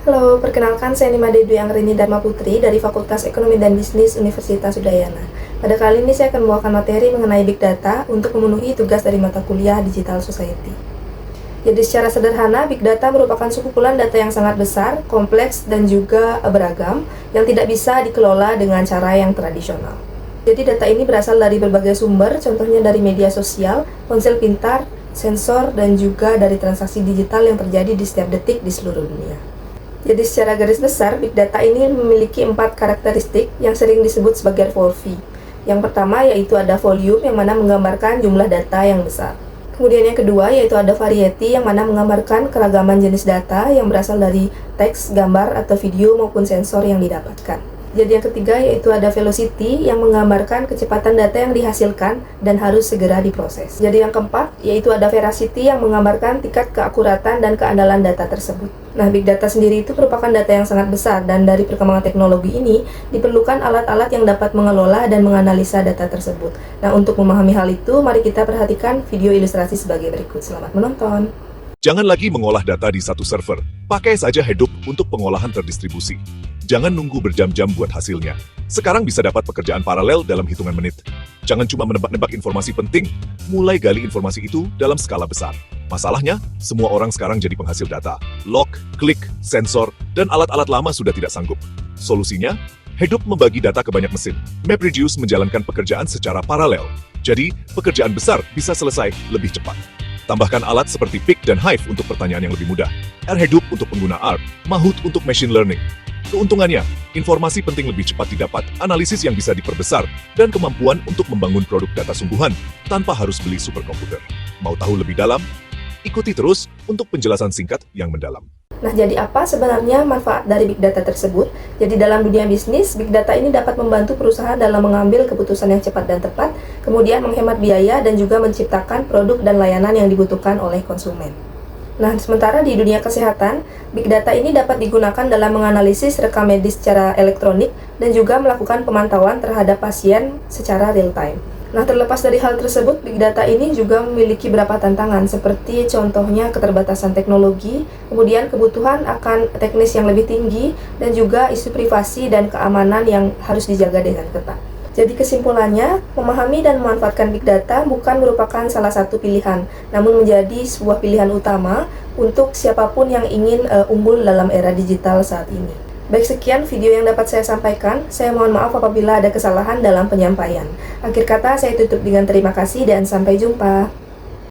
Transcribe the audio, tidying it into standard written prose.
Halo, perkenalkan saya Nimade Dwi Angrini Dharma Putri dari Fakultas Ekonomi dan Bisnis Universitas Udayana. Pada kali ini saya akan membawakan materi mengenai Big Data untuk memenuhi tugas dari mata kuliah Digital Society. Jadi secara sederhana, Big Data merupakan sekumpulan data yang sangat besar, kompleks, dan juga beragam yang tidak bisa dikelola dengan cara yang tradisional. Jadi data ini berasal dari berbagai sumber, contohnya dari media sosial, ponsel pintar, sensor, dan juga dari transaksi digital yang terjadi di setiap detik di seluruh dunia. Jadi secara garis besar, Big Data ini memiliki 4 karakteristik yang sering disebut sebagai 4V. Yang pertama yaitu ada volume yang mana menggambarkan jumlah data yang besar. Kemudian yang kedua yaitu ada variety yang mana menggambarkan keragaman jenis data yang berasal dari teks, gambar, atau video maupun sensor yang didapatkan. Jadi yang ketiga yaitu ada velocity yang menggambarkan kecepatan data yang dihasilkan dan harus segera diproses. Jadi yang keempat yaitu ada veracity yang menggambarkan tingkat keakuratan dan keandalan data tersebut. Nah, Big Data sendiri itu merupakan data yang sangat besar dan dari perkembangan teknologi ini diperlukan alat-alat yang dapat mengelola dan menganalisa data tersebut. Nah, untuk memahami hal itu, mari kita perhatikan video ilustrasi sebagai berikut. Selamat menonton. Jangan lagi mengolah data di satu server. Pakai saja Hadoop untuk pengolahan terdistribusi. Jangan nunggu berjam-jam buat hasilnya. Sekarang bisa dapat pekerjaan paralel dalam hitungan menit. Jangan cuma menebak-nebak informasi penting, mulai gali informasi itu dalam skala besar. Masalahnya, semua orang sekarang jadi penghasil data. Log, klik, sensor, dan alat-alat lama sudah tidak sanggup. Solusinya, Hadoop membagi data ke banyak mesin. MapReduce menjalankan pekerjaan secara paralel. Jadi, pekerjaan besar bisa selesai lebih cepat. Tambahkan alat seperti Pick dan Hive untuk pertanyaan yang lebih mudah. Hadoop untuk pengguna R, Mahout untuk machine learning. Keuntungannya, informasi penting lebih cepat didapat, analisis yang bisa diperbesar, dan kemampuan untuk membangun produk data sungguhan tanpa harus beli superkomputer. Mau tahu lebih dalam? Ikuti terus untuk penjelasan singkat yang mendalam. Nah, jadi apa sebenarnya manfaat dari Big Data tersebut? Jadi dalam dunia bisnis, Big Data ini dapat membantu perusahaan dalam mengambil keputusan yang cepat dan tepat, kemudian menghemat biaya dan juga menciptakan produk dan layanan yang dibutuhkan oleh konsumen. Nah, sementara di dunia kesehatan, Big Data ini dapat digunakan dalam menganalisis rekam medis secara elektronik dan juga melakukan pemantauan terhadap pasien secara real-time. Nah, terlepas dari hal tersebut, Big Data ini juga memiliki beberapa tantangan, seperti contohnya keterbatasan teknologi, kemudian kebutuhan akan teknis yang lebih tinggi, dan juga isu privasi dan keamanan yang harus dijaga dengan ketat. Jadi kesimpulannya, memahami dan memanfaatkan Big Data bukan merupakan salah satu pilihan, namun menjadi sebuah pilihan utama untuk siapapun yang ingin unggul dalam era digital saat ini. Baik, sekian video yang dapat saya sampaikan. Saya mohon maaf apabila ada kesalahan dalam penyampaian. Akhir kata, saya tutup dengan terima kasih dan sampai jumpa.